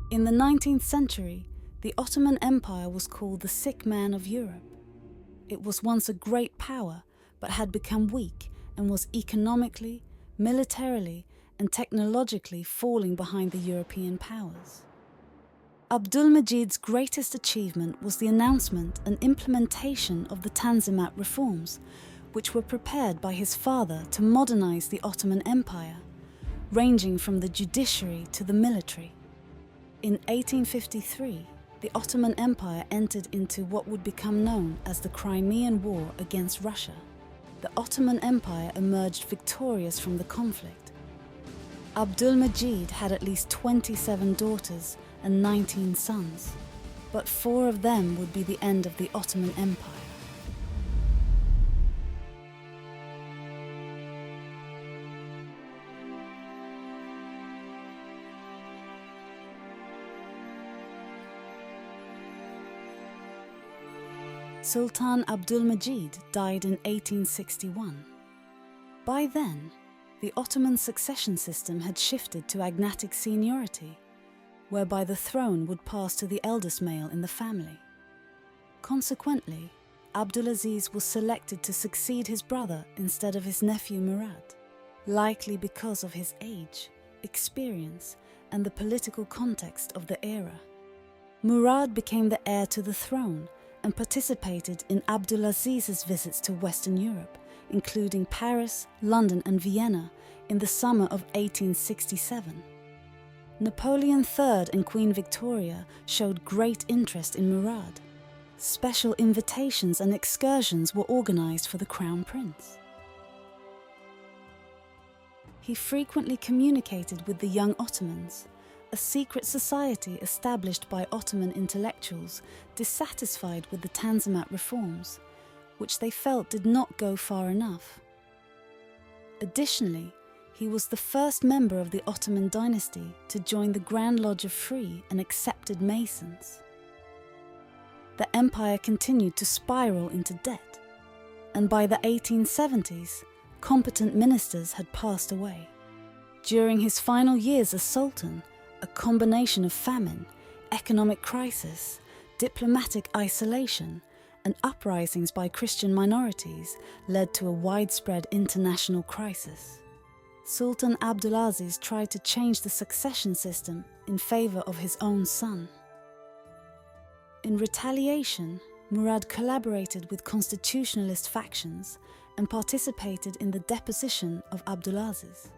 In the 19th century, the Ottoman Empire was called the sick man of Europe. It was once a great power, but had become weak and was economically, militarily, and technologically falling behind the European powers. Abdulmejid's greatest achievement was the announcement and implementation of the Tanzimat reforms, which were prepared by his father to modernize the Ottoman Empire, ranging from the judiciary to the military. In 1853, the Ottoman Empire entered into what would become known as the Crimean War against Russia. The Ottoman Empire emerged victorious from the conflict. Abdulmejid had at least 27 daughters and 19 sons, but 4 of them would be the end of the Ottoman Empire. Sultan Abdulmejid died in 1861. By then, the Ottoman succession system had shifted to agnatic seniority, whereby the throne would pass to the eldest male in the family. Consequently, Abdulaziz was selected to succeed his brother instead of his nephew Murad, likely because of his age, experience, and the political context of the era. Murad became the heir to the throne and participated in Abdulaziz's visits to Western Europe, including Paris, London and Vienna in the summer of 1867. Napoleon III and Queen Victoria showed great interest in Murad. Special invitations and excursions were organized for the Crown Prince. He frequently communicated with the Young Ottomans, a secret society established by Ottoman intellectuals dissatisfied with the Tanzimat reforms, which they felt did not go far enough. Additionally, he was the first member of the Ottoman dynasty to join the Grand Lodge of Free and Accepted Masons. The empire continued to spiral into debt, and by the 1870s, competent ministers had passed away. During his final years as sultan, a combination of famine, economic crisis, diplomatic isolation, and uprisings by Christian minorities led to a widespread international crisis. Sultan Abdulaziz tried to change the succession system in favor of his own son. In retaliation, Murad collaborated with constitutionalist factions and participated in the deposition of Abdulaziz.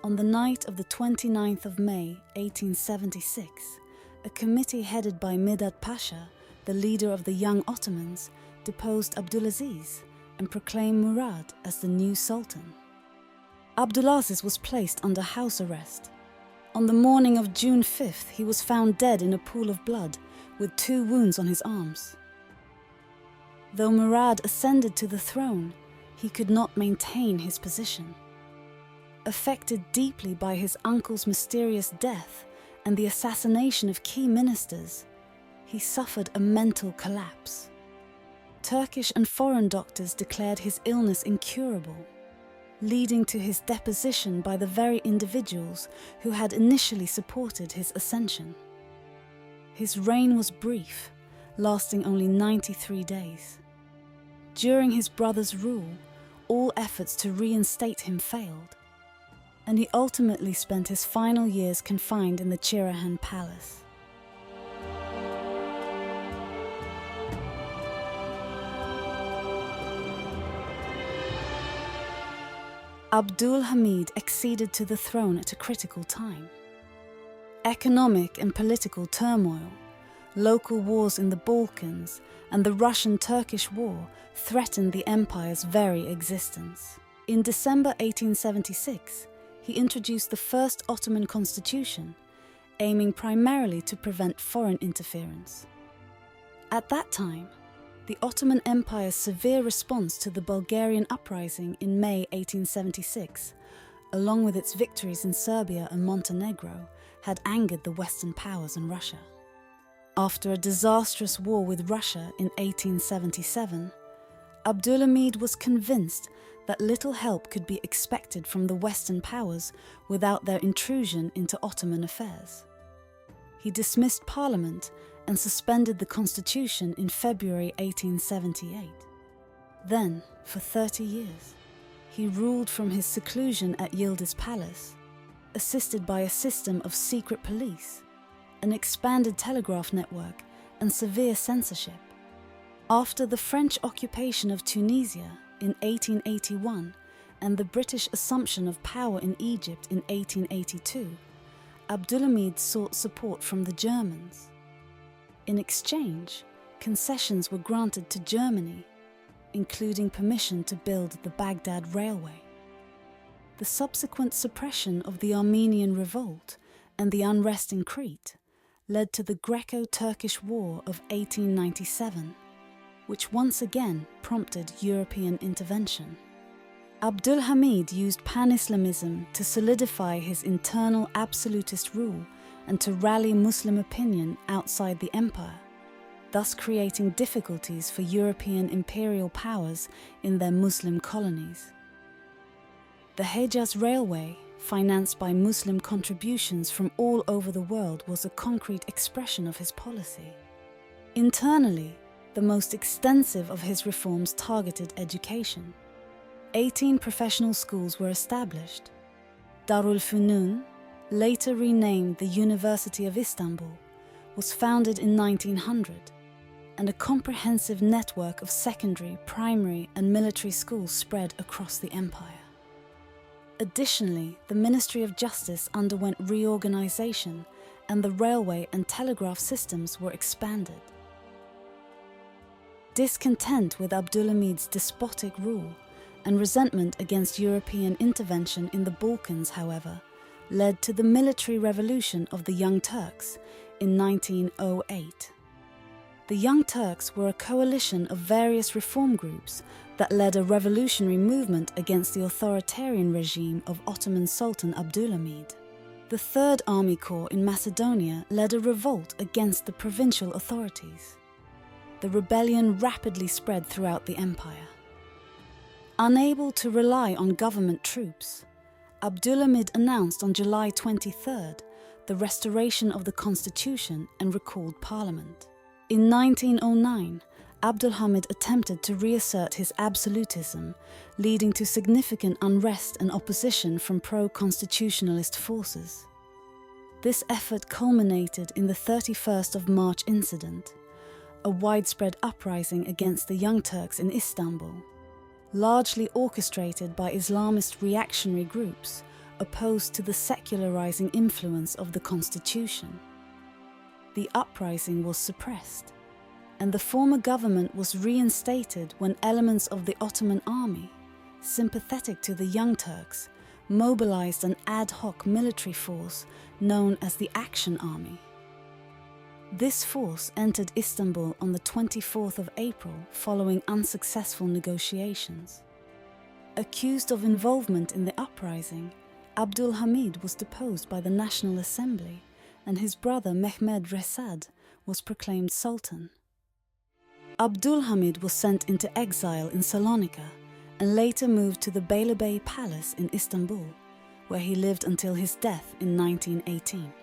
On the night of the 29th of May, 1876, a committee headed by Midad Pasha, the leader of the Young Ottomans, deposed Abdulaziz and proclaimed Murad as the new sultan. Abdulaziz was placed under house arrest. On the morning of June 5th, he was found dead in a pool of blood with 2 wounds on his arms. Though Murad ascended to the throne, he could not maintain his position. Affected deeply by his uncle's mysterious death and the assassination of key ministers, he suffered a mental collapse. Turkish and foreign doctors declared his illness incurable, leading to his deposition by the very individuals who had initially supported his ascension. His reign was brief, lasting only 93 days. During his brother's rule, all efforts to reinstate him failed, and he ultimately spent his final years confined in the Chirahan Palace. Abdülmejid acceded to the throne at a critical time. Economic and political turmoil, local wars in the Balkans, and the Russian-Turkish War threatened the empire's very existence. In December 1876, he introduced the first Ottoman constitution, aiming primarily to prevent foreign interference. At that time, the Ottoman Empire's severe response to the Bulgarian uprising in May 1876, along with its victories in Serbia and Montenegro, had angered the Western powers and Russia. After a disastrous war with Russia in 1877, Abdülmejid was convinced that little help could be expected from the Western powers without their intrusion into Ottoman affairs. He dismissed parliament and suspended the constitution in February 1878. Then, for 30 years, he ruled from his seclusion at Yildiz Palace, assisted by a system of secret police, an expanded telegraph network, and severe censorship. After the French occupation of Tunisia in 1881 and the British assumption of power in Egypt in 1882, Abdülmejid sought support from the Germans. In exchange, concessions were granted to Germany, including permission to build the Baghdad Railway. The subsequent suppression of the Armenian Revolt and the unrest in Crete led to the Greco-Turkish War of 1897, which once again prompted European intervention. Abdülhamid used pan-Islamism to solidify his internal absolutist rule and to rally Muslim opinion outside the empire, thus creating difficulties for European imperial powers in their Muslim colonies. The Hejaz Railway, financed by Muslim contributions from all over the world, was a concrete expression of his policy. Internally, the most extensive of his reforms targeted education. 18 professional schools were established. Darul Funun, later renamed the University of Istanbul, was founded in 1900, and a comprehensive network of secondary, primary, and military schools spread across the empire. Additionally, the Ministry of Justice underwent reorganization, and the railway and telegraph systems were expanded. Discontent with Abdülhamid's despotic rule and resentment against European intervention in the Balkans, however, led to the military revolution of the Young Turks in 1908. The Young Turks were a coalition of various reform groups that led a revolutionary movement against the authoritarian regime of Ottoman Sultan Abdülmejid. The Third Army Corps in Macedonia led a revolt against the provincial authorities. The rebellion rapidly spread throughout the empire. Unable to rely on government troops, Abdülhamid announced on July 23rd the restoration of the constitution and recalled parliament. In 1909, Abdülhamid attempted to reassert his absolutism, leading to significant unrest and opposition from pro-constitutionalist forces. This effort culminated in the 31st of March incident, a widespread uprising against the Young Turks in Istanbul, largely orchestrated by Islamist reactionary groups opposed to the secularizing influence of the constitution. The uprising was suppressed, and the former government was reinstated when elements of the Ottoman army, sympathetic to the Young Turks, mobilized an ad hoc military force known as the Action Army. This force entered Istanbul on the 24th of April following unsuccessful negotiations. Accused of involvement in the uprising, Abdülhamid was deposed by the National Assembly, and his brother Mehmed Resad was proclaimed Sultan. Abdülhamid was sent into exile in Salonika and later moved to the Beylerbey Palace in Istanbul, where he lived until his death in 1918.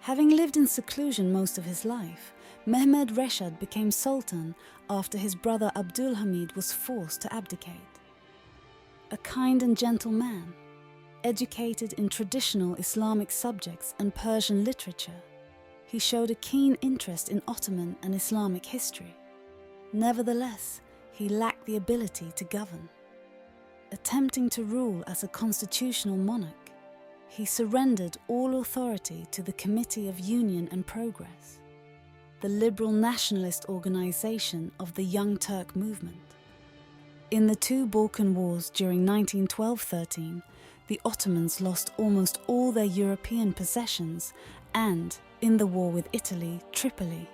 Having lived in seclusion most of his life, Mehmed Resad became Sultan after his brother Abdülhamid was forced to abdicate. A kind and gentle man, educated in traditional Islamic subjects and Persian literature, he showed a keen interest in Ottoman and Islamic history. Nevertheless, he lacked the ability to govern. Attempting to rule as a constitutional monarch, he surrendered all authority to the Committee of Union and Progress, the liberal nationalist organization of the Young Turk movement. In the two Balkan Wars during 1912-13, the Ottomans lost almost all their European possessions, and, in the war with Italy, Tripoli.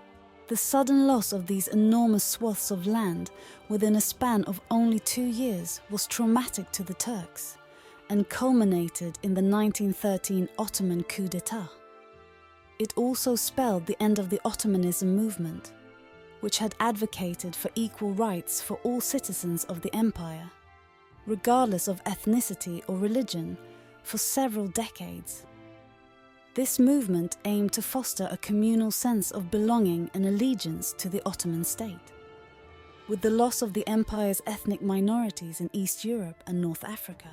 The sudden loss of these enormous swaths of land within a span of only 2 years was traumatic to the Turks, and culminated in the 1913 Ottoman coup d'etat. It also spelled the end of the Ottomanism movement. which had advocated for equal rights for all citizens of the empire, regardless of ethnicity or religion, for several decades. This movement aimed to foster a communal sense of belonging and allegiance to the Ottoman state. With the loss of the empire's ethnic minorities in East Europe and North Africa,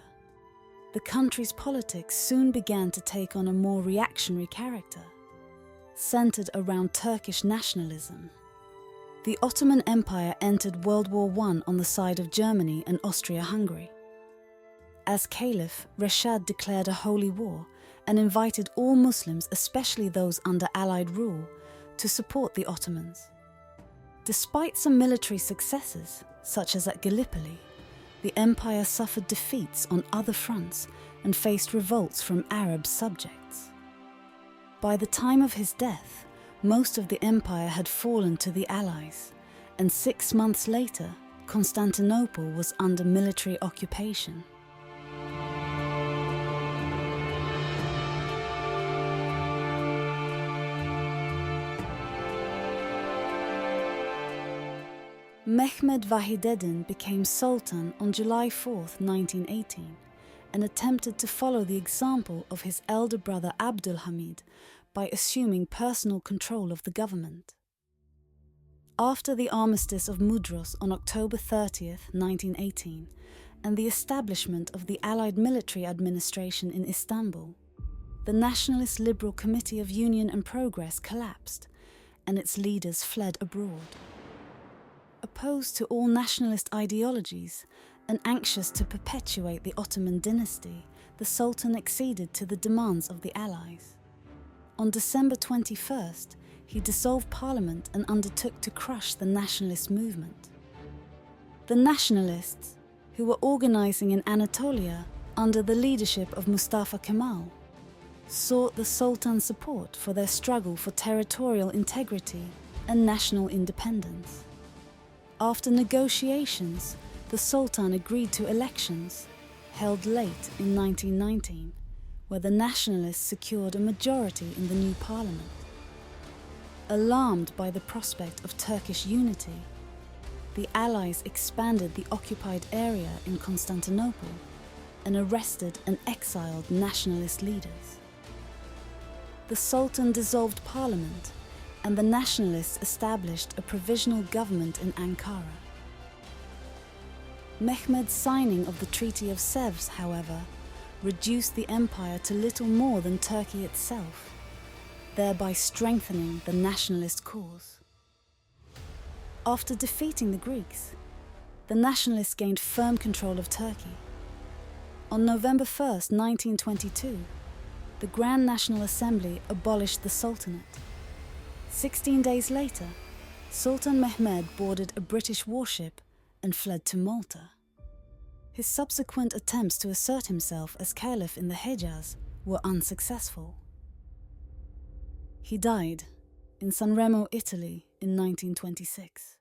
the country's politics soon began to take on a more reactionary character, centered around Turkish nationalism. The Ottoman Empire entered World War I on the side of Germany and Austria-Hungary. As Caliph, Rashad declared a holy war and invited all Muslims, especially those under Allied rule, to support the Ottomans. Despite some military successes, such as at Gallipoli, the empire suffered defeats on other fronts and faced revolts from Arab subjects. By the time of his death, most of the empire had fallen to the Allies, and 6 months later, Constantinople was under military occupation. Mehmed Vahideddin became Sultan on July 4, 1918, and attempted to follow the example of his elder brother Abdülmejid by assuming personal control of the government. After the armistice of Mudros on October 30, 1918, and the establishment of the Allied military administration in Istanbul, the Nationalist Liberal Committee of Union and Progress collapsed, and its leaders fled abroad. Opposed to all nationalist ideologies and anxious to perpetuate the Ottoman dynasty, the Sultan acceded to the demands of the Allies. On December 21st, he dissolved parliament and undertook to crush the nationalist movement. The nationalists, who were organizing in Anatolia under the leadership of Mustafa Kemal, sought the Sultan's support for their struggle for territorial integrity and national independence. After negotiations, the Sultan agreed to elections, held late in 1919, where the nationalists secured a majority in the new parliament. Alarmed by the prospect of Turkish unity, the Allies expanded the occupied area in Constantinople and arrested and exiled nationalist leaders. The Sultan dissolved parliament, and the nationalists established a provisional government in Ankara. Mehmed's signing of the Treaty of Sèvres, however, reduced the empire to little more than Turkey itself, thereby strengthening the nationalist cause. After defeating the Greeks, the nationalists gained firm control of Turkey. On November 1st, 1922, the Grand National Assembly abolished the Sultanate. 16 days later, Sultan Mehmed boarded a British warship and fled to Malta. His subsequent attempts to assert himself as caliph in the Hejaz were unsuccessful. He died in Sanremo, Italy in 1926.